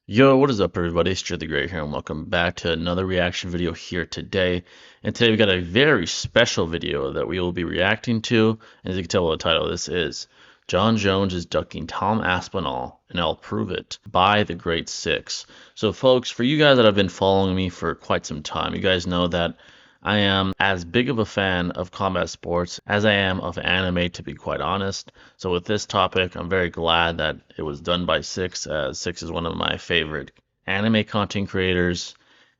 Yo, what is up, everybody? It's Drew the Great here, and welcome back to another reaction video here today. And today we got a very special video that we will be reacting to. As you can tell by the title, this is Jon Jones is ducking Tom Aspinall, and I'll prove it by the Great Six. So, folks, for you guys that have been following me for quite some time, you guys know that I am as big of a fan of combat sports as I am of anime, to be quite honest. So with this topic, I'm very glad that it was done by Six, as Six is one of my favorite anime content creators,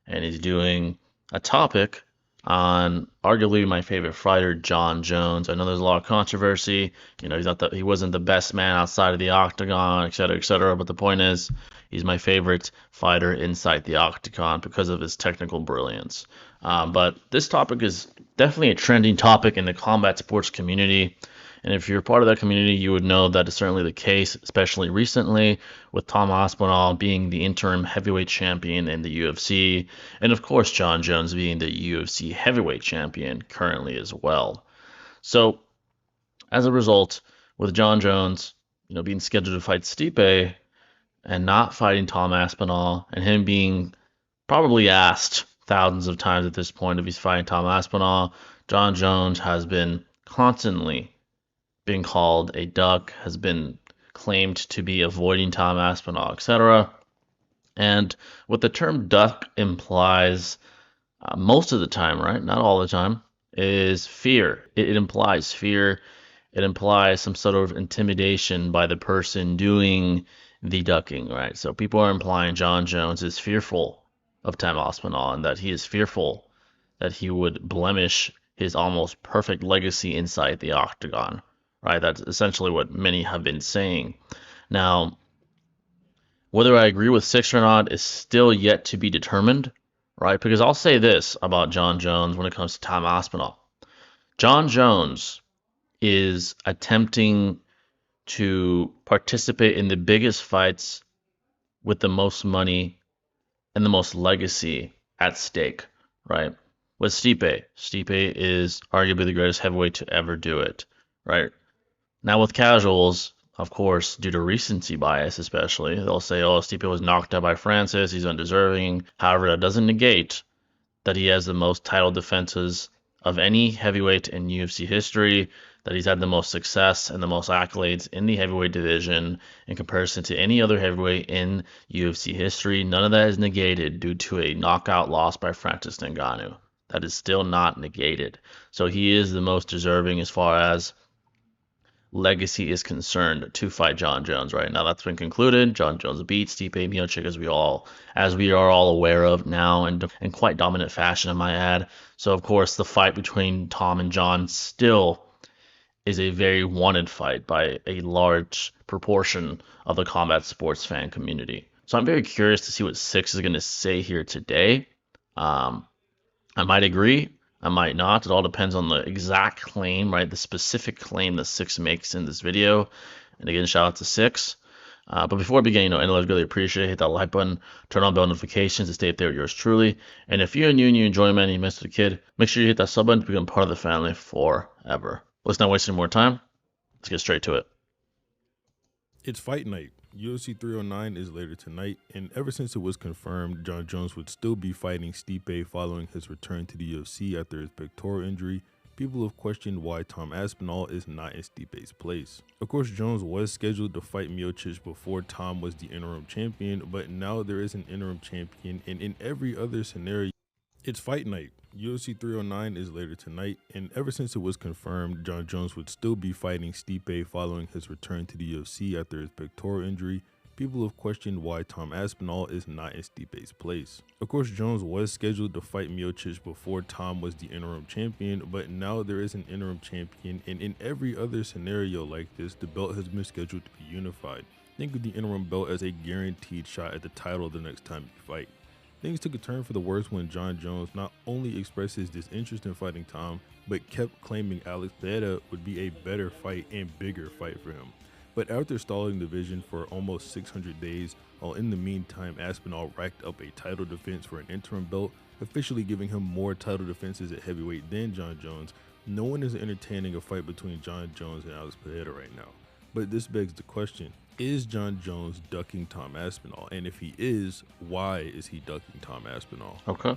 and he's doing a topic on arguably my favorite fighter, Jon Jones. I know there's a lot of controversy. You know, he wasn't the best man outside of the octagon, etc., etc. But the point is, he's my favorite fighter inside the octagon because of his technical brilliance. But this topic is definitely a trending topic in the combat sports community. And if you're part of that community, you would know that is certainly the case, especially recently with Tom Aspinall being the interim heavyweight champion in the UFC, and of course Jon Jones being the UFC heavyweight champion currently as well. So as a result, with Jon Jones, being scheduled to fight Stipe and not fighting Tom Aspinall, and him being probably asked thousands of times at this point if he's fighting Tom Aspinall, Jon Jones has been constantly being called a duck, has been claimed to be avoiding Tom Aspinall, etc. And what the term duck implies, most of the time, right? Not all the time, is fear. It implies fear. It implies some sort of intimidation by the person doing the ducking, right? So people are implying Jon Jones is fearful of Tom Aspinall and that he is fearful that he would blemish his almost perfect legacy inside the octagon, right? That's essentially what many have been saying. Now, whether I agree with Six or not is still yet to be determined, right? Because I'll say this about Jon Jones when it comes to Tom Aspinall. Jon Jones is attempting to participate in the biggest fights with the most money and the most legacy at stake, right? With Stipe, Stipe is arguably the greatest heavyweight to ever do it, right? Now with casuals, of course, due to recency bias especially, they'll say, oh, Stipe was knocked out by Francis, he's undeserving. However, that doesn't negate that he has the most title defenses of any heavyweight in UFC history, that he's had the most success and the most accolades in the heavyweight division in comparison to any other heavyweight in UFC history. None of that is negated due to a knockout loss by Francis Ngannou. That is still not negated. So he is the most deserving as far as legacy is concerned to fight Jon Jones right now. That's been concluded. Jon Jones beats Stipe Miocic as we are all aware of now, and in quite dominant fashion, I might add. So of course, the fight between Tom and Jon still is a very wanted fight by a large proportion of the combat sports fan community. So I'm very curious to see what Six is going to say here today. I might agree. I might not. It all depends on the exact claim, right? The specific claim that Six makes in this video. And again, shout out to Six. But before we begin, and I'd really appreciate it, hit that like button, turn on bell notifications to stay up there with yours truly. And if you're new and you enjoy, man, and you missed a kid, make sure you hit that sub button to become part of the family forever. Let's not waste any more time. Let's get straight to it. It's fight night. UFC 309 is later tonight, and ever since it was confirmed Jon Jones would still be fighting Stipe following his return to the UFC after his pectoral injury, people have questioned why Tom Aspinall is not in Stipe's place. Of course, Jones was scheduled to fight Miocic before Tom was the interim champion, but now there is an interim champion, and in every other scenario, it's fight night. UFC 309 is later tonight, and ever since it was confirmed Jon Jones would still be fighting Stipe following his return to the UFC after his pectoral injury, people have questioned why Tom Aspinall is not in Stipe's place. Of course, Jones was scheduled to fight Miocic before Tom was the interim champion, but now there is an interim champion, and in every other scenario like this, the belt has been scheduled to be unified. Think of the interim belt as a guaranteed shot at the title the next time you fight. Things took a turn for the worse when Jon Jones not only expressed his disinterest in fighting Tom, but kept claiming Alex Pereira would be a better fight and bigger fight for him. But after stalling the vision for almost 600 days, while in the meantime Aspinall racked up a title defense for an interim belt, officially giving him more title defenses at heavyweight than Jon Jones, no one is entertaining a fight between Jon Jones and Alex Pereira right now. But this begs the question, Is Jon Jones ducking Tom Aspinall? And if he is, why is he ducking Tom Aspinall? Okay.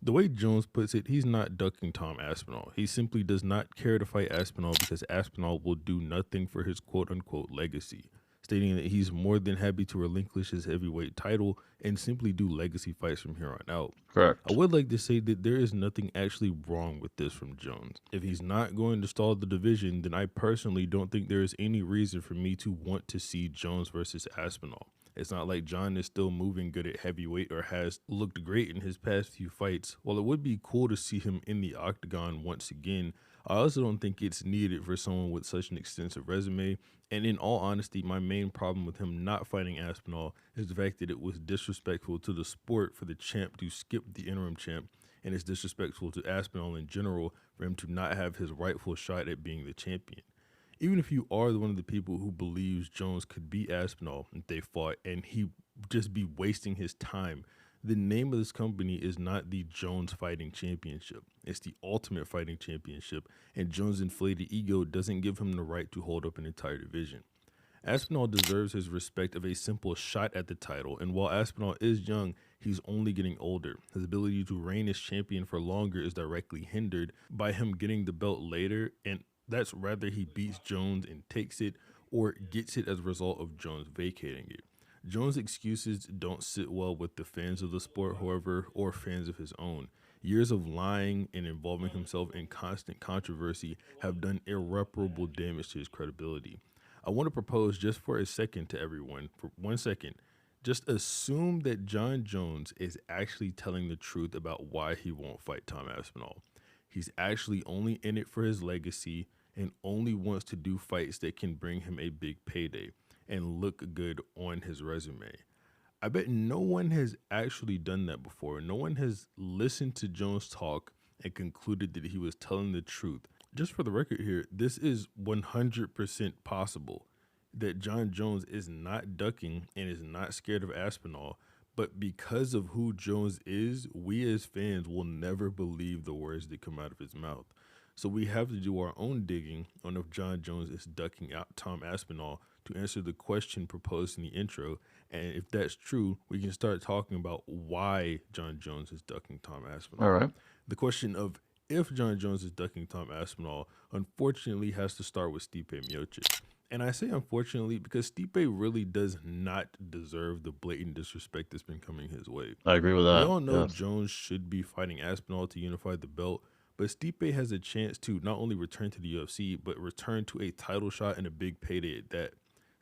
The way Jones puts it, he's not ducking Tom Aspinall. He simply does not care to fight Aspinall because Aspinall will do nothing for his quote unquote legacy, stating that he's more than happy to relinquish his heavyweight title and simply do legacy fights from here on out. I Correct. would like to say that there is nothing actually wrong with this from Jones. If he's not going to stall the division, then I personally don't think there is any reason for me to want to see Jones versus Aspinall. It's not like Jon is still moving good at heavyweight or has looked great in his past few fights. While it would be cool to see him in the octagon once again, I also don't think it's needed for someone with such an extensive resume. And in all honesty, my main problem with him not fighting Aspinall is the fact that it was disrespectful to the sport for the champ to skip the interim champ, and it's disrespectful to Aspinall in general for him to not have his rightful shot at being the champion. Even if you are one of the people who believes Jones could beat Aspinall if they fought and he just be wasting his time, the name of this company is not the Jones Fighting Championship. It's the Ultimate Fighting Championship, and Jones' inflated ego doesn't give him the right to hold up an entire division. Aspinall deserves his respect of a simple shot at the title, and while Aspinall is young, he's only getting older. His ability to reign as champion for longer is directly hindered by him getting the belt later, and that's rather he beats Jones and takes it or gets it as a result of Jones vacating it. Jones' excuses don't sit well with the fans of the sport, however, or fans of his own. Years of lying and involving himself in constant controversy have done irreparable damage to his credibility. I want to propose just for a second to everyone, for 1 second, just assume that Jon Jones is actually telling the truth about why he won't fight Tom Aspinall. He's actually only in it for his legacy and only wants to do fights that can bring him a big payday and look good on his resume. I bet no one has actually done that before. No one has listened to Jones talk and concluded that he was telling the truth. Just for the record here, this is 100% possible that Jon Jones is not ducking and is not scared of Aspinall, but because of who Jones is, we as fans will never believe the words that come out of his mouth. So we have to do our own digging on if Jon Jones is ducking out Tom Aspinall to answer the question proposed in the intro. And if that's true, we can start talking about why Jon Jones is ducking Tom Aspinall. All right. The question of if Jon Jones is ducking Tom Aspinall, unfortunately, has to start with Stipe Miocic. And I say unfortunately because Stipe really does not deserve the blatant disrespect that's been coming his way. I agree with We that. all know Yes. Jones should be fighting Aspinall to unify the belt, but Stipe has a chance to not only return to the UFC, but return to a title shot and a big payday at that.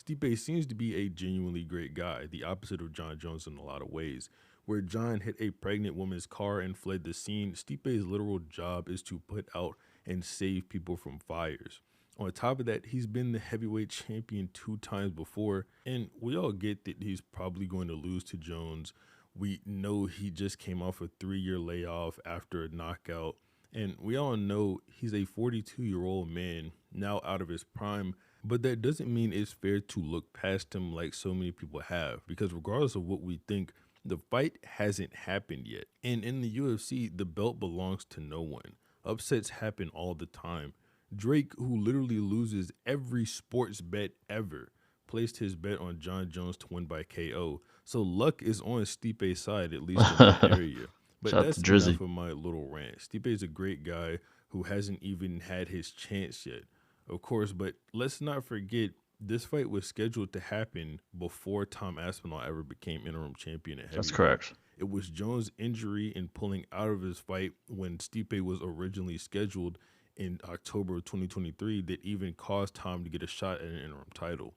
Stipe seems to be a genuinely great guy, the opposite of Jon Jones in a lot of ways. Where Jon hit a pregnant woman's car and fled the scene, Stipe's literal job is to put out and save people from fires. On top of that, he's been the heavyweight champion 2 times before, and we all get that he's probably going to lose to Jones. We know he just came off a 3-year layoff after a knockout, and we all know he's a 42-year-old man now out of his prime, but that doesn't mean it's fair to look past him like so many people have, because regardless of what we think, the fight hasn't happened yet. And in the UFC, the belt belongs to no one. Upsets happen all the time. Drake, who literally loses every sports bet ever, placed his bet on Jon Jones to win by KO. So luck is on Stipe's side, at least in that area. But Shout out that's to Drizzy. enough of my little rant. Stipe is a great guy who hasn't even had his chance yet, of course. But let's not forget, this fight was scheduled to happen before Tom Aspinall ever became interim champion at heavyweight. That's correct. It was Jones' injury and pulling out of his fight when Stipe was originally scheduled in October of 2023 that even caused Tom to get a shot at an interim title.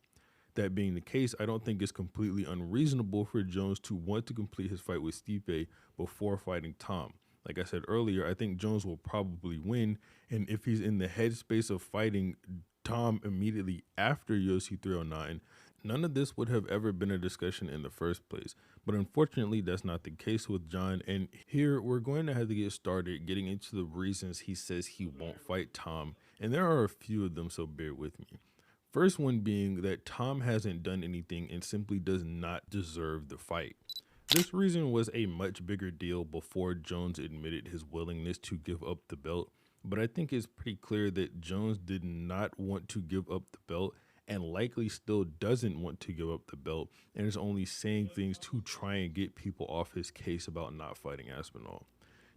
That being the case, I don't think it's completely unreasonable for Jones to want to complete his fight with Stipe before fighting Tom. Like I said earlier, I think Jones will probably win, and if he's in the headspace of fighting Tom immediately after UFC 309, none of this would have ever been a discussion in the first place. But unfortunately, that's not the case with Jon, and here we're going to have to get started getting into the reasons he says he won't fight Tom, and there are a few of them, so bear with me. First one being that Tom hasn't done anything and simply does not deserve the fight. This reason was a much bigger deal before Jones admitted his willingness to give up the belt, but I think it's pretty clear that Jones did not want to give up the belt and likely still doesn't want to give up the belt and is only saying things to try and get people off his case about not fighting Aspinall.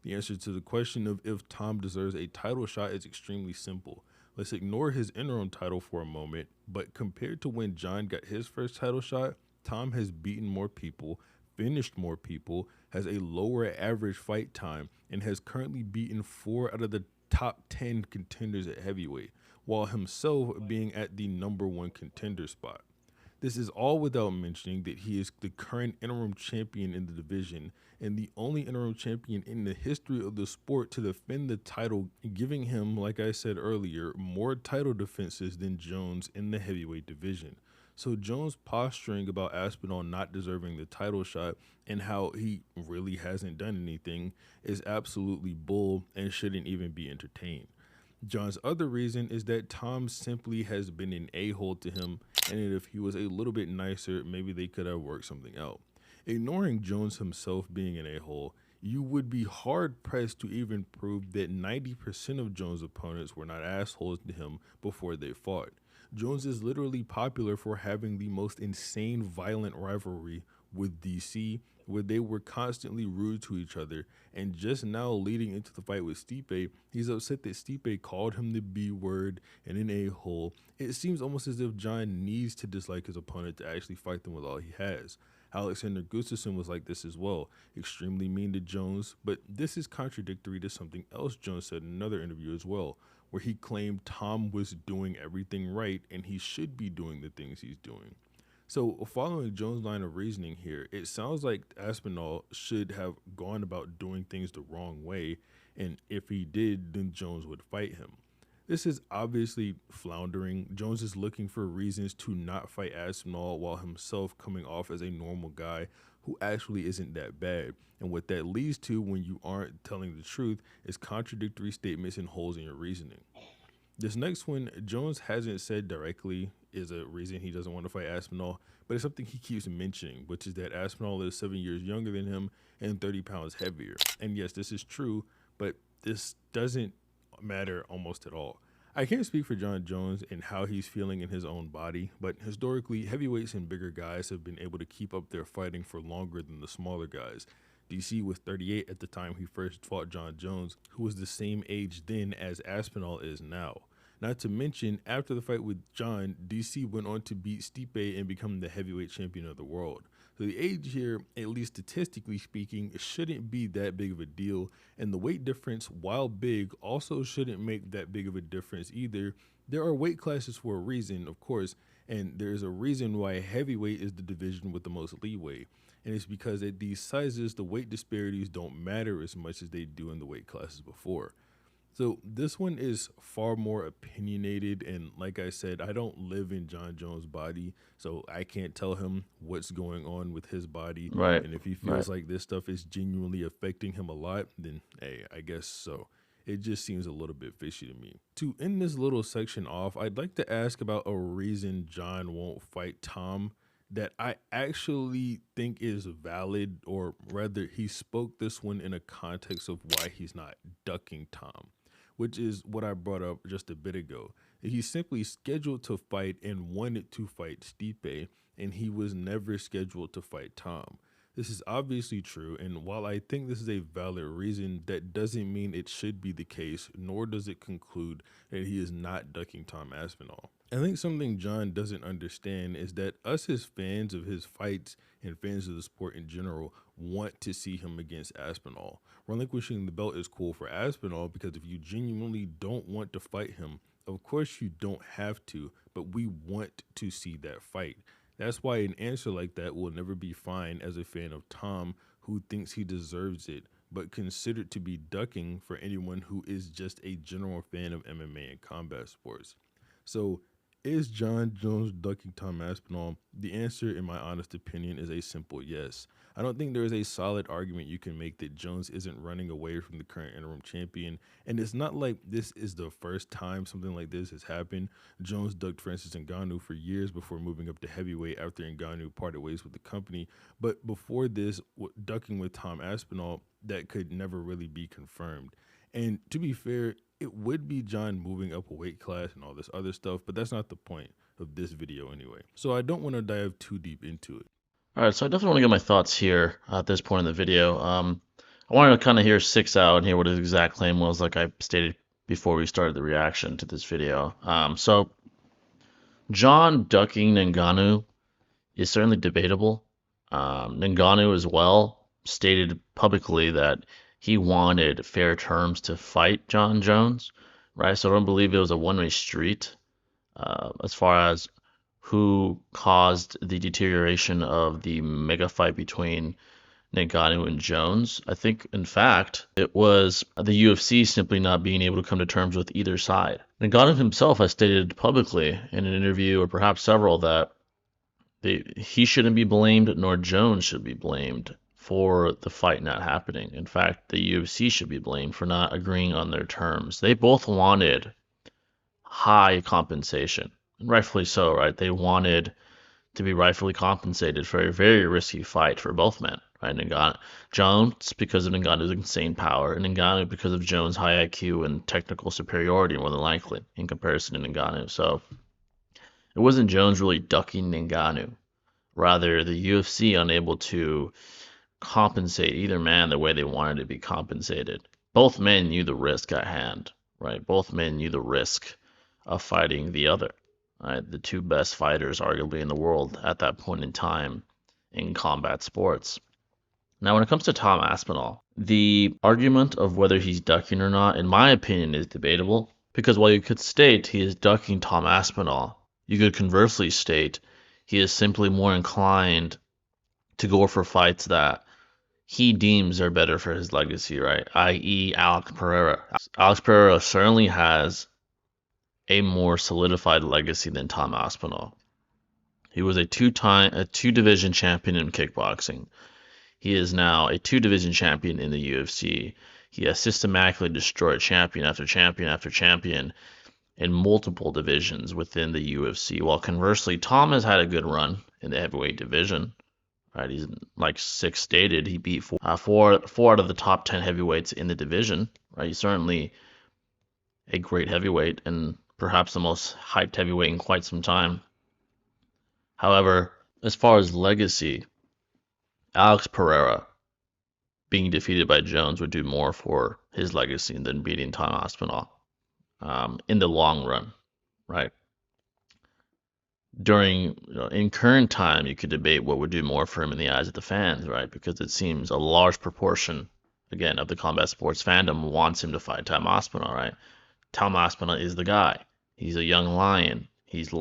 The answer to the question of if Tom deserves a title shot is extremely simple. Let's ignore his interim title for a moment, but compared to when Jon got his first title shot, Tom has beaten more people, finished more people, has a lower average fight time, and has currently beaten 4 out of the top 10 contenders at heavyweight, while himself being at the number 1 contender spot. This is all without mentioning that he is the current interim champion in the division and the only interim champion in the history of the sport to defend the title, giving him, like I said earlier, more title defenses than Jones in the heavyweight division. So Jones posturing about Aspinall not deserving the title shot and how he really hasn't done anything is absolutely bull and shouldn't even be entertained. John's other reason is that Tom simply has been an a-hole to him, and that if he was a little bit nicer, maybe they could have worked something out. Ignoring Jones himself being an a-hole, you would be hard pressed to even prove that 90% of Jones' opponents were not assholes to him before they fought. Jones is literally popular for having the most insane violent rivalry with DC, where they were constantly rude to each other, and just now leading into the fight with Stipe, he's upset that Stipe called him the B word and an a-hole. It seems almost as if Jon needs to dislike his opponent to actually fight them with all he has. Alexander Gustafsson was like this as well, extremely mean to Jones, but this is contradictory to something else Jones said in another interview as well, where he claimed Tom was doing everything right and he should be doing the things he's doing. So, following Jones' line of reasoning here, it sounds like Aspinall should have gone about doing things the wrong way, and if he did, then Jones would fight him. This is obviously floundering. Jones is looking for reasons to not fight Aspinall while himself coming off as a normal guy who actually isn't that bad. And what that leads to when you aren't telling the truth is contradictory statements and holes in your reasoning. This next one, Jones hasn't said directly is a reason he doesn't want to fight Aspinall, but it's something he keeps mentioning, which is that Aspinall is 7 years younger than him and 30 pounds heavier. And yes, this is true, but this doesn't matter almost at all. I can't speak for Jon Jones and how he's feeling in his own body, but historically, heavyweights and bigger guys have been able to keep up their fighting for longer than the smaller guys. DC was 38 at the time he first fought Jon Jones, who was the same age then as Aspinall is now. Not to mention, after the fight with Jon, DC went on to beat Stipe and become the heavyweight champion of the world. So the age here, at least statistically speaking, shouldn't be that big of a deal, and the weight difference, while big, also shouldn't make that big of a difference either. There are weight classes for a reason, of course, and there's a reason why heavyweight is the division with the most leeway. And it's because at these sizes, the weight disparities don't matter as much as they do in the weight classes before. So this one is far more opinionated, and like I said, I don't live in Jon Jones' body, so I can't tell him what's going on with his body. Right. And if he Right. feels like this stuff is genuinely affecting him a lot, then hey, I guess so. It just seems a little bit fishy to me. To end this little section off, I'd like to ask about a reason Jon won't fight Tom that I actually think is valid, or rather, he spoke this one in a context of why he's not ducking Tom, which is what I brought up just a bit ago. He's simply scheduled to fight and wanted to fight Stipe, and he was never scheduled to fight Tom. This is obviously true, and while I think this is a valid reason, that doesn't mean it should be the case, nor does it conclude that he is not ducking Tom Aspinall. I think something Jon doesn't understand is that us as fans of his fights and fans of the sport in general want to see him against Aspinall. Relinquishing the belt is cool for Aspinall because if you genuinely don't want to fight him, of course you don't have to, but we want to see that fight. That's why an answer like that will never be fine as a fan of Tom who thinks he deserves it, but considered to be ducking for anyone who is just a general fan of MMA and combat sports. So, is Jon Jones ducking Tom Aspinall? The answer, in my honest opinion, is a simple yes. I don't think there is a solid argument you can make that Jones isn't running away from the current interim champion, and it's not like this is the first time something like this has happened. Jones ducked Francis Ngannou for years before moving up to heavyweight after Ngannou parted ways with the company, but before this, ducking with Tom Aspinall, that could never really be confirmed. And to be fair, it would be Jon moving up a weight class and all this other stuff, but that's not the point. of this video anyway. So I don't want to dive too deep into it. All right, so I definitely want to get my thoughts here at this point in the video. I wanted to kind of hear Six out and hear what his exact claim was, like I stated before we started the reaction to this video. So Jon ducking Ngannou is certainly debatable. Ngannou as well stated publicly that he wanted fair terms to fight Jon Jones, right? So I don't believe it was a one-way street as far as who caused the deterioration of the mega fight between Ngannou and Jones. I think, in fact, it was the UFC simply not being able to come to terms with either side. Ngannou himself has stated publicly in an interview, or perhaps several, that he shouldn't be blamed, nor Jones should be blamed for the fight not happening. In fact, the UFC should be blamed for not agreeing on their terms. They both wanted high compensation, and rightfully so, right? They wanted to be rightfully compensated for a very risky fight for both men, right? Ngannou, Jones because of Ngannou's insane power, and Ngannou because of Jones' high IQ and technical superiority, more than likely, in comparison to Ngannou. So it wasn't Jones really ducking Ngannou, rather the UFC unable to compensate either man the way they wanted to be compensated. Both men knew the risk at hand, right? Both men knew the risk of fighting the other. Right? The two best fighters, arguably, in the world at that point in time in combat sports. Now, when it comes to Tom Aspinall, the argument of whether he's ducking or not, in my opinion, is debatable. Because while you could state he is ducking Tom Aspinall, you could conversely state he is simply more inclined to go for fights that he deems are better for his legacy, right? I.e., Alex Pereira. Alex Pereira certainly has a more solidified legacy than Tom Aspinall. He was a two-division champion in kickboxing. He is now a two-division champion in the UFC. He has systematically destroyed champion after champion after champion in multiple divisions within the UFC. While conversely, Tom has had a good run in the heavyweight division. Right, he's like Six stated, he beat four out of the top 10 heavyweights in the division. Right, he's certainly a great heavyweight and perhaps the most hyped heavyweight in quite some time. However, as far as legacy, Alex Pereira being defeated by Jones would do more for his legacy than beating Tom Aspinall in the long run, right? In current time, you could debate what would do more for him in the eyes of the fans, right? Because it seems a large proportion, again, of the combat sports fandom wants him to fight Tom Aspinall, right? Tom Aspinall is the guy. He's a young lion. He's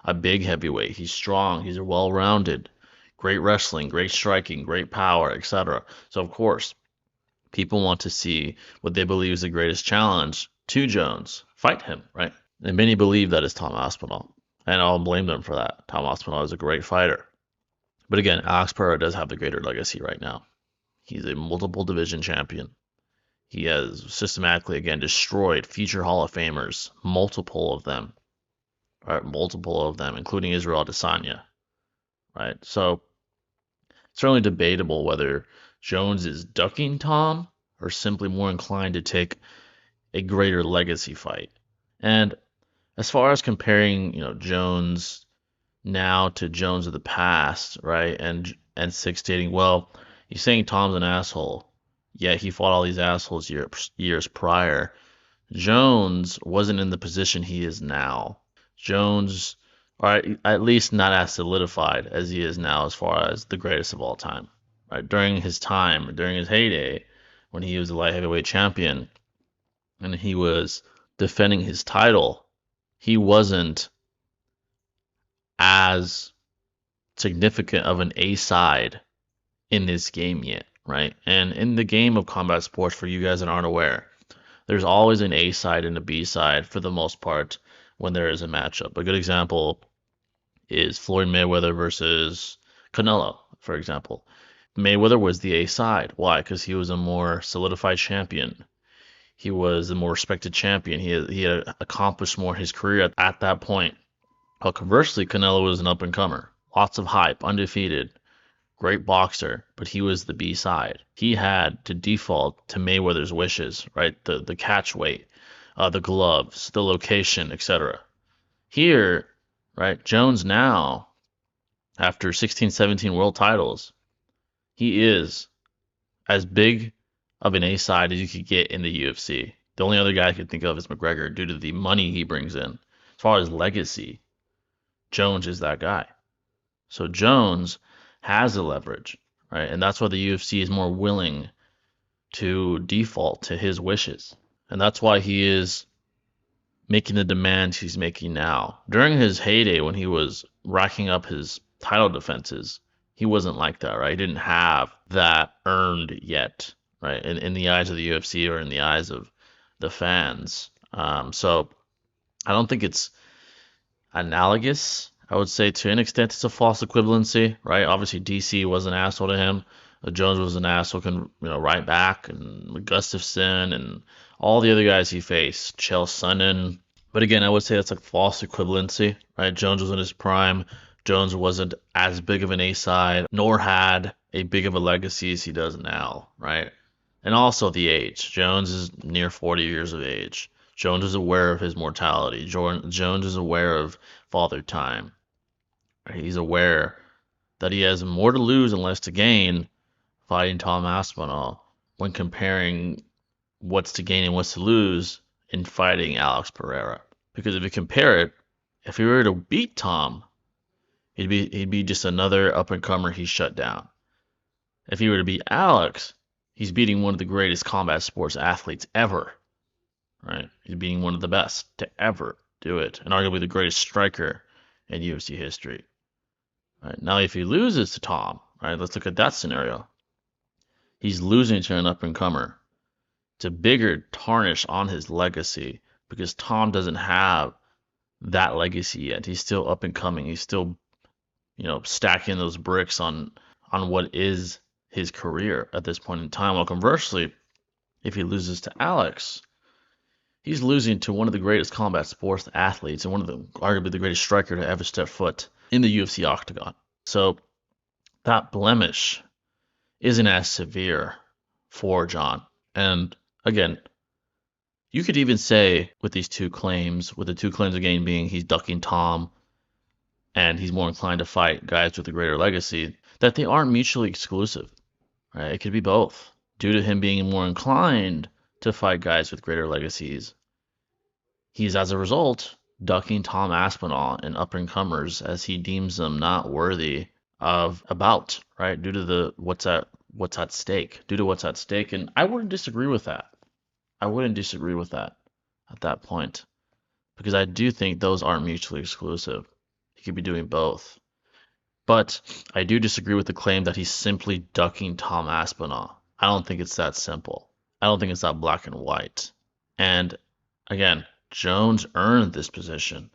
a big heavyweight. He's strong. He's well-rounded. Great wrestling, great striking, great power, etc. So of course, people want to see what they believe is the greatest challenge to Jones. Fight him, right? And many believe that is Tom Aspinall. And I'll blame them for that. Tom Aspinall is a great fighter. But again, Alex Pereira does have the greater legacy right now. He's a multiple division champion. He has systematically, again, destroyed future Hall of Famers, multiple of them, right? Multiple of them, including Israel Adesanya, right? So it's certainly debatable whether Jones is ducking Tom or simply more inclined to take a greater legacy fight. And as far as comparing, Jones now to Jones of the past, right? And Six stating, well, you're saying Tom's an asshole. Yeah, he fought all these assholes years prior. Jones wasn't in the position he is now. Jones, or at least not as solidified as he is now as far as the greatest of all time. Right? During his heyday, when he was the light heavyweight champion and he was defending his title, he wasn't as significant of an A side in this game yet, right? And in the game of combat sports, for you guys that aren't aware, there's always an A side and a B side for the most part when there is a matchup. A good example is Floyd Mayweather versus Canelo, for example. Mayweather was the A side. Why? Because he was a more solidified champion. He was a more respected champion. He had accomplished more in his career at that point. While conversely, Canelo was an up-and-comer. Lots of hype, undefeated, great boxer, but he was the B side. He had to default to Mayweather's wishes, right? The catch weight, the gloves, the location, etc. Here, right? Jones now, after 16, 17 world titles, he is as big of an A side as you could get in the UFC. The only other guy I could think of is McGregor due to the money he brings in. As far as legacy, Jones is that guy. So Jones has the leverage, right? And that's why the UFC is more willing to default to his wishes. And that's why he is making the demands he's making now. During his heyday, when he was racking up his title defenses, he wasn't like that, right? He didn't have that earned yet, right? In the eyes of the UFC or in the eyes of the fans. So I don't think it's analogous. I would say to an extent it's a false equivalency, right? Obviously DC was an asshole to him. Jones was an asshole, right back, and Gustafson and all the other guys he faced, Chael Sonnen. But again, I would say that's a false equivalency, right? Jones was in his prime. Jones wasn't as big of an A side, nor had a big of a legacy as he does now, right? And also the age. Jones is near 40 years of age. Jones is aware of his mortality. Jones is aware of Father Time. He's aware that he has more to lose and less to gain fighting Tom Aspinall when comparing what's to gain and what's to lose in fighting Alex Pereira. Because if you compare it, if he were to beat Tom, he'd be just another up and comer he shut down. If he were to beat Alex, he's beating one of the greatest combat sports athletes ever. Right? He's being one of the best to ever do it, and arguably the greatest striker in UFC history. Right? Now, if he loses to Tom, right, let's look at that scenario. He's losing to an up and comer. It's a bigger tarnish on his legacy because Tom doesn't have that legacy yet. He's still up and coming. He's still, stacking those bricks on what is his career at this point in time. While conversely, if he loses to Alex, he's losing to one of the greatest combat sports athletes and arguably the greatest striker to ever step foot in the UFC octagon. So that blemish isn't as severe for Jon. And again, you could even say with the two claims again being he's ducking Tom and he's more inclined to fight guys with a greater legacy, that they aren't mutually exclusive. Right? It could be both. Due to him being more inclined to fight guys with greater legacies, he's as a result ducking Tom Aspinall and up and comers as he deems them not worthy of a bout, right? Due to what's at stake. Due to what's at stake. And I wouldn't disagree with that. I wouldn't disagree with that at that point. Because I do think those aren't mutually exclusive. He could be doing both. But I do disagree with the claim that he's simply ducking Tom Aspinall. I don't think it's that simple. I don't think it's that black and white. And again, Jones earned this position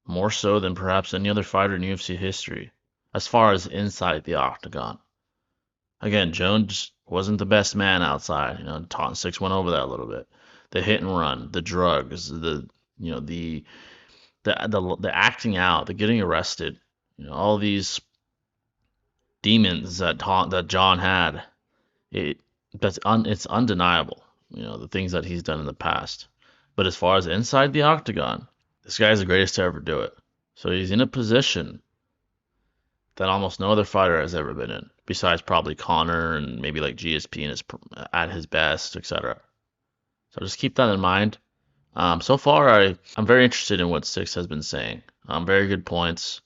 more so than perhaps any other fighter in UFC history, as far as inside the octagon. Again, Jones wasn't the best man outside. Taunton Six went over that a little bit. The hit and run, the drugs, the acting out, the getting arrested, all these demons that Jon had. It's undeniable. The things that he's done in the past. But as far as inside the octagon, this guy's the greatest to ever do it. So he's in a position that almost no other fighter has ever been in, besides probably Conor and maybe like GSP at his best, etc. So just keep that in mind. So far, I'm very interested in what Six has been saying. Very good points.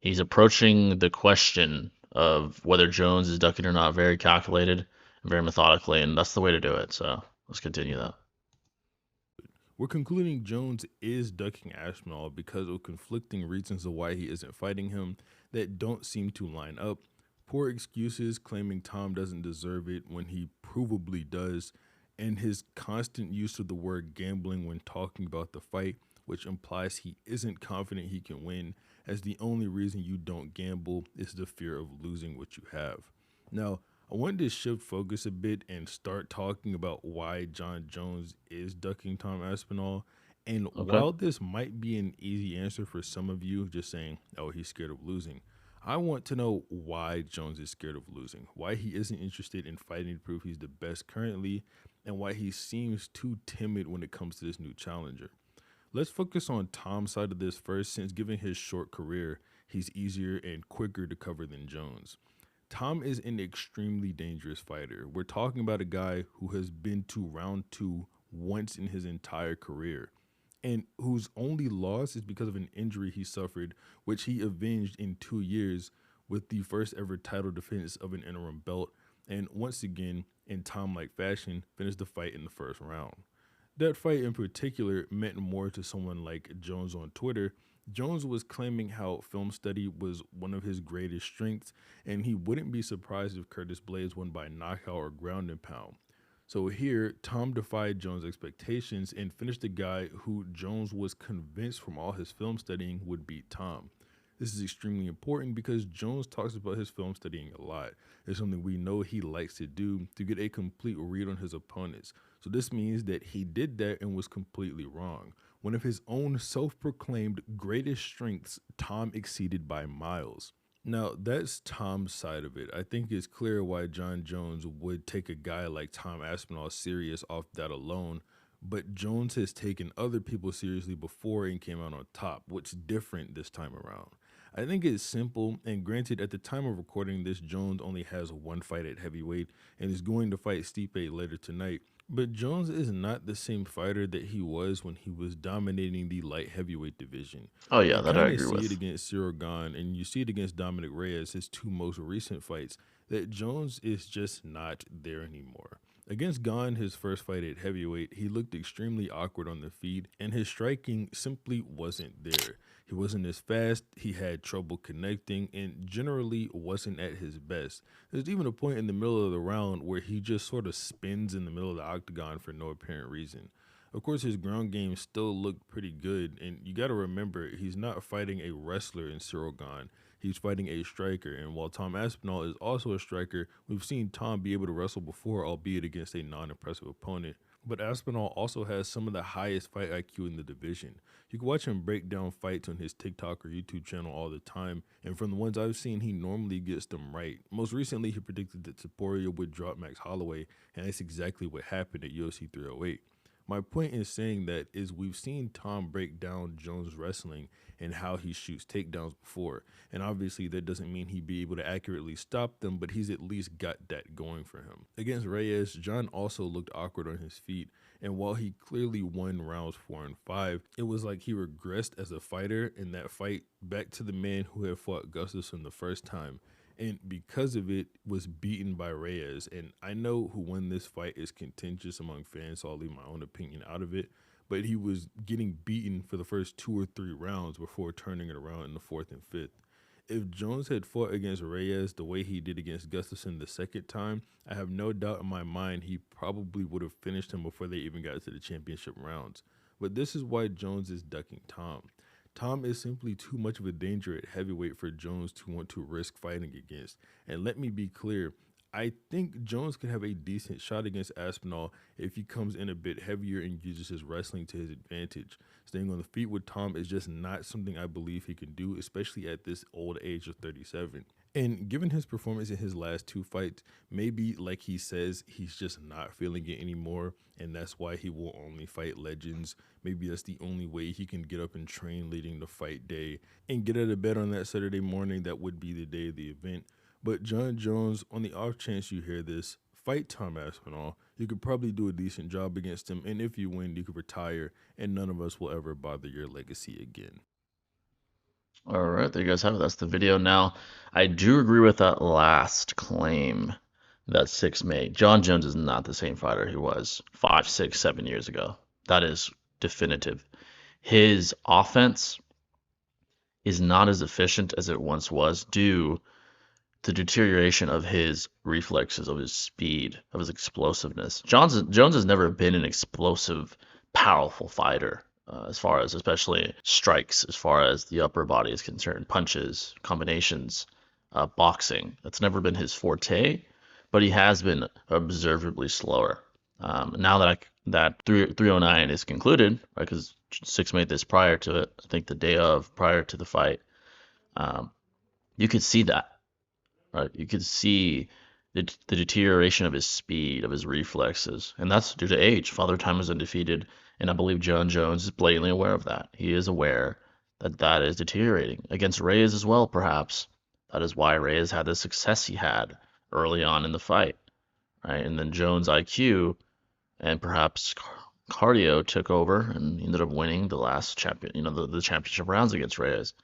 He's approaching the question of whether Jones is ducking or not very calculated and very methodically, and that's the way to do it. So let's continue that. We're concluding Jones is ducking Aspinall because of conflicting reasons of why he isn't fighting him that don't seem to line up. Poor excuses claiming Tom doesn't deserve it when he provably does, and his constant use of the word gambling when talking about the fight, which implies he isn't confident he can win, as the only reason you don't gamble is the fear of losing what you have. Now, I wanted to shift focus a bit and start talking about why Jon Jones is ducking Tom Aspinall. And Okay. while this might be an easy answer for some of you, just saying, oh, he's scared of losing, I want to know why Jones is scared of losing, why he isn't interested in fighting to prove he's the best currently, and why he seems too timid when it comes to this new challenger. Let's focus on Tom's side of this first, since given his short career, he's easier and quicker to cover than Jones. Tom is an extremely dangerous fighter. We're talking about a guy who has been to round two once in his entire career, and whose only loss is because of an injury he suffered, which he avenged in 2 years with the first ever title defense of an interim belt, and once again, in Tom like fashion, finished the fight in the first round. That fight in particular meant more to someone like Jones on Twitter. Jones was claiming how film study was one of his greatest strengths, and he wouldn't be surprised if Curtis Blades won by knockout or ground and pound. So here, Tom defied Jones' expectations and finished the guy who Jones was convinced from all his film studying would beat Tom. This is extremely important because Jones talks about his film studying a lot. It's something we know he likes to do to get a complete read on his opponents. So this means that he did that and was completely wrong. One of his own self-proclaimed greatest strengths, Tom exceeded by miles. Now, that's Tom's side of it. I think it's clear why Jon Jones would take a guy like Tom Aspinall serious off that alone, but Jones has taken other people seriously before and came out on top. What's different this time around? I think it's simple, and granted, at the time of recording this, Jones only has one fight at heavyweight and is going to fight Stipe later tonight. But Jones is not the same fighter that he was when he was dominating the light heavyweight division. Oh yeah, You that I kind of agree see it with. against Cyril Gane, and you see it against Dominic Reyes, his two most recent fights, that Jones is just not there anymore. Against Gane, his first fight at heavyweight, he looked extremely awkward on the feet, and his striking simply wasn't there. He wasn't as fast, he had trouble connecting, and generally wasn't at his best. There's even a point in the middle of the round where he just sort of spins in the middle of the octagon for no apparent reason. Of course, his ground game still looked pretty good, and you gotta remember, he's not fighting a wrestler in Cyril Gane. He's fighting a striker, and while Tom Aspinall is also a striker, we've seen Tom be able to wrestle before, albeit against a non-impressive opponent. But Aspinall also has some of the highest fight IQ in the division. You can watch him break down fights on his TikTok or YouTube channel all the time, and from the ones I've seen, he normally gets them right. Most recently, he predicted that Topuria would drop Max Holloway, and that's exactly what happened at UFC 308. My point in saying that is we've seen Tom break down Jones' wrestling and how he shoots takedowns before. And obviously that doesn't mean he'd be able to accurately stop them, but he's at least got that going for him. Against Reyes, Jon also looked awkward on his feet. And while he clearly won rounds 4 and 5, it was like he regressed as a fighter in that fight back to the man who had fought Gustafsson the first time, and because of it was beaten by Reyes. And I know who won this fight is contentious among fans, so I'll leave my own opinion out of it, but he was getting beaten for the first 2 or 3 rounds before turning it around in the fourth and fifth. If Jones had fought against Reyes the way he did against Gustafsson the second time, I have no doubt in my mind he probably would have finished him before they even got to the championship rounds. But this is why Jones is ducking Tom. Tom is simply too much of a danger at heavyweight for Jones to want to risk fighting against. And let me be clear, I think Jones could have a decent shot against Aspinall if he comes in a bit heavier and uses his wrestling to his advantage. Staying on the feet with Tom is just not something I believe he can do, especially at this old age of 37. And given his performance in his last 2 fights, maybe like he says, he's just not feeling it anymore, and that's why he will only fight legends. Maybe that's the only way he can get up and train leading the fight day and get out of bed on that Saturday morning that would be the day of the event. But Jon Jones, on the off chance you hear this, fight Tom Aspinall. You could probably do a decent job against him, and if you win, you could retire, and none of us will ever bother your legacy again. All right, there you guys have it. That's the video. Now, I do agree with that last claim that Six made. Jon Jones is not the same fighter he was 5, 6, 7 years ago. That is definitive. His offense is not as efficient as it once was due to deterioration of his reflexes, of his speed, of his explosiveness. Jones has never been an explosive, powerful fighter. As far as especially strikes, as far as the upper body is concerned, punches, combinations, boxing. That's never been his forte, but he has been observably slower. Now that 309 is concluded, right? Because Six made this prior to it, I think the day of, prior to the fight. You could see that, right? You could see the deterioration of his speed, of his reflexes, and that's due to age. Father Time is undefeated, And I believe Jon Jones is blatantly aware of that. He is aware that that is deteriorating. Against Reyes as well, perhaps. That is why Reyes had the success he had early on in the fight, right? And then Jones' IQ and perhaps cardio took over and he ended up winning the last champion, the championship rounds against Reyes.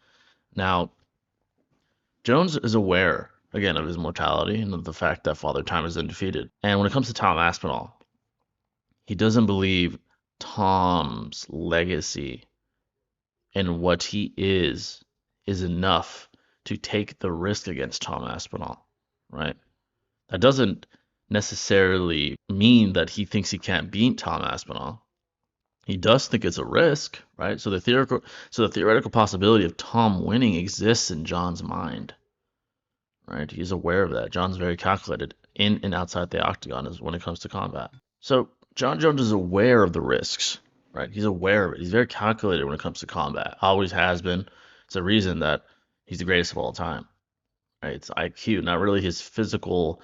Now, Jones is aware, again, of his mortality and of the fact that Father Time is undefeated. And when it comes to Tom Aspinall, he doesn't believe Tom's legacy and what he is enough to take the risk against Tom Aspinall, right? That doesn't necessarily mean that he thinks he can't beat Tom Aspinall. He does think it's a risk, right? So the theoretical possibility of Tom winning exists in Jon's mind, right? He's aware of that. Jon's very calculated in and outside the octagon when it comes to combat. So Jon Jones is aware of the risks, right? He's aware of it. He's very calculated when it comes to combat. Always has been. It's a reason that he's the greatest of all time, right? It's IQ, not really his physical,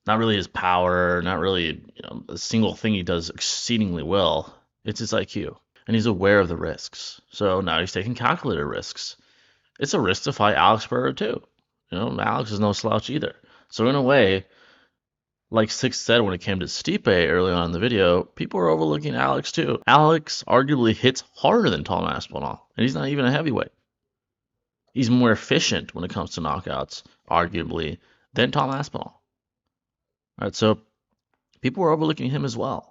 not really his power, not really a single thing he does exceedingly well. It's his IQ, and he's aware of the risks. So now he's taking calculated risks. It's a risk to fight Alex Pereira too. Alex is no slouch either. So in a way, like Six said when it came to Stipe early on in the video, people are overlooking Alex too. Alex arguably hits harder than Tom Aspinall, and he's not even a heavyweight. He's more efficient when it comes to knockouts, arguably, than Tom Aspinall. All right, so people are overlooking him as well.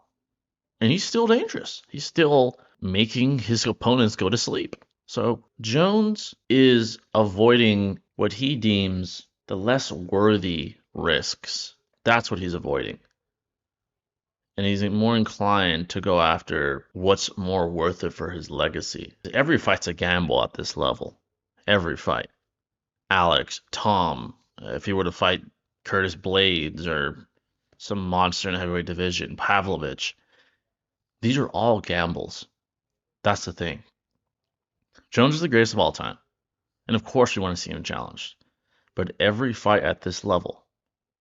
And he's still dangerous. He's still making his opponents go to sleep. So Jones is avoiding what he deems the less worthy risks. That's what he's avoiding. And he's more inclined to go after what's more worth it for his legacy. Every fight's a gamble at this level. Every fight. Alex, Tom, if he were to fight Curtis Blades or some monster in the heavyweight division, Pavlovich, these are all gambles. That's the thing. Jones is the greatest of all time. And of course we want to see him challenged. But every fight at this level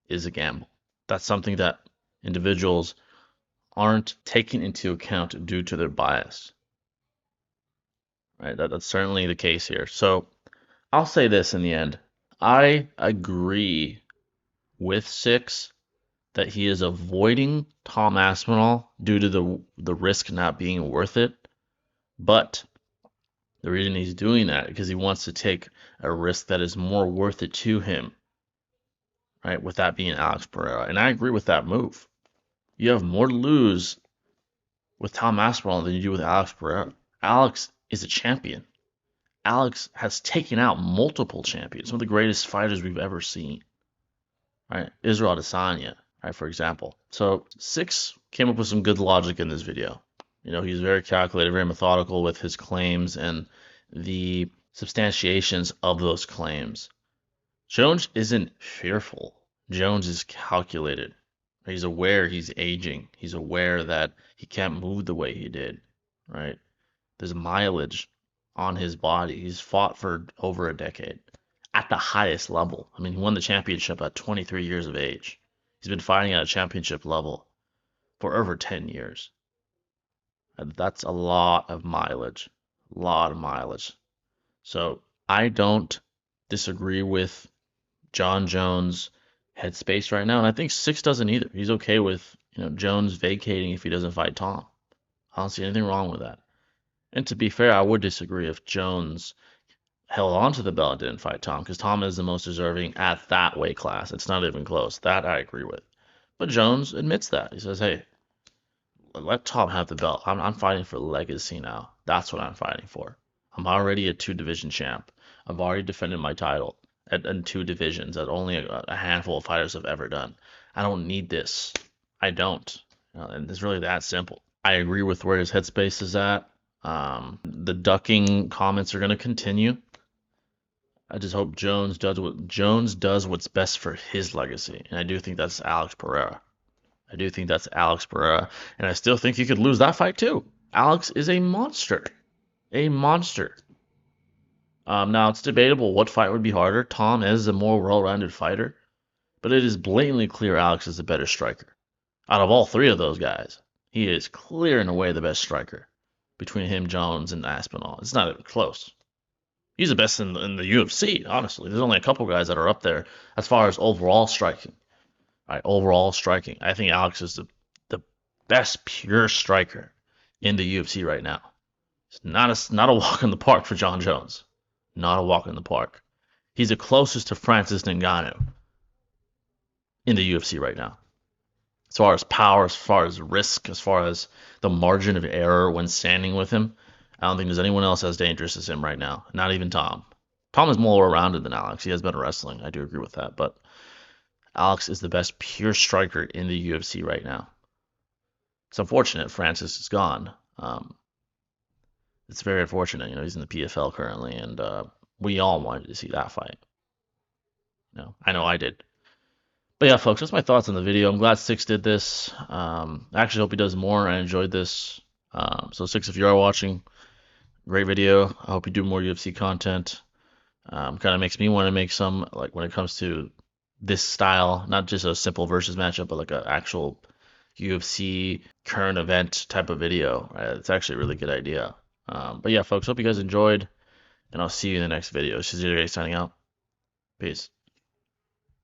is a gamble. That's something that individuals aren't taking into account due to their bias. Right? That's certainly the case here. So I'll say this in the end. I agree with Six that he is avoiding Tom Aspinall due to the risk not being worth it. But the reason he's doing that is because he wants to take a risk that is more worth it to him, right? With that being Alex Pereira. And I agree with that move. You have more to lose with Tom Aspinall than you do with Alex Pereira. Alex is a champion. Alex has taken out multiple champions, some of the greatest fighters we've ever seen, right? Israel Adesanya, right, for example. So Six came up with some good logic in this video. He's very calculated, very methodical with his claims and the substantiations of those claims. Jones isn't fearful. Jones is calculated. He's aware he's aging. He's aware that he can't move the way he did, right? There's mileage on his body. He's fought for over a decade at the highest level. I mean, he won the championship at 23 years of age. He's been fighting at a championship level for over 10 years. And that's a lot of mileage. A lot of mileage. So I don't disagree with Jon Jones' headspace right now, and I think Six doesn't either. He's okay with Jones vacating if he doesn't fight Tom. I don't see anything wrong with that. And to be fair, I would disagree if Jones held on to the belt and didn't fight Tom, because Tom is the most deserving at that weight class. It's not even close. That I agree with. But Jones admits that. He says, hey, let Tom have the belt. I'm fighting for legacy now. That's what I'm fighting for. I'm already a 2-division champ. I've already defended my title in 2 divisions that only a handful of fighters have ever done. I don't need this. I don't. And it's really that simple. I agree with where his headspace is at. The ducking comments are going to continue. I just hope Jones does what's best for his legacy. And I do think that's Alex Pereira. And I still think he could lose that fight too. Alex is a monster. Now, it's debatable what fight would be harder. Tom is a more well-rounded fighter. But it is blatantly clear Alex is the better striker. Out of all 3 of those guys, he is clear and away the best striker. between him, Jones, and Aspinall. It's not even close. He's the best in the UFC, honestly. There's only a couple guys that are up there as far as overall striking. Right, overall striking. I think Alex is the best pure striker in the UFC right now. It's not a walk in the park for Jon Jones. Not a walk in the park. He's the closest to Francis Ngannou in the UFC right now. As far as power, as far as risk, as far as the margin of error when standing with him, I don't think there's anyone else as dangerous as him right now. Not even Tom. Tom is more rounded than Alex. He has better wrestling. I do agree with that. But Alex is the best pure striker in the UFC right now. It's unfortunate Francis is gone. It's very unfortunate. He's in the PFL currently, and we all wanted to see that fight. I know I did. But yeah, folks, that's my thoughts on the video. I'm glad Six did this. I actually hope he does more. I enjoyed this. So Six, if you are watching, great video. I hope you do more UFC content. Kind of makes me want to make some, like when it comes to this style, not just a simple versus matchup, but like an actual UFC current event type of video. Right? It's actually a really good idea. But yeah, folks, hope you guys enjoyed, and I'll see you in the next video. This is Zero signing out. Peace.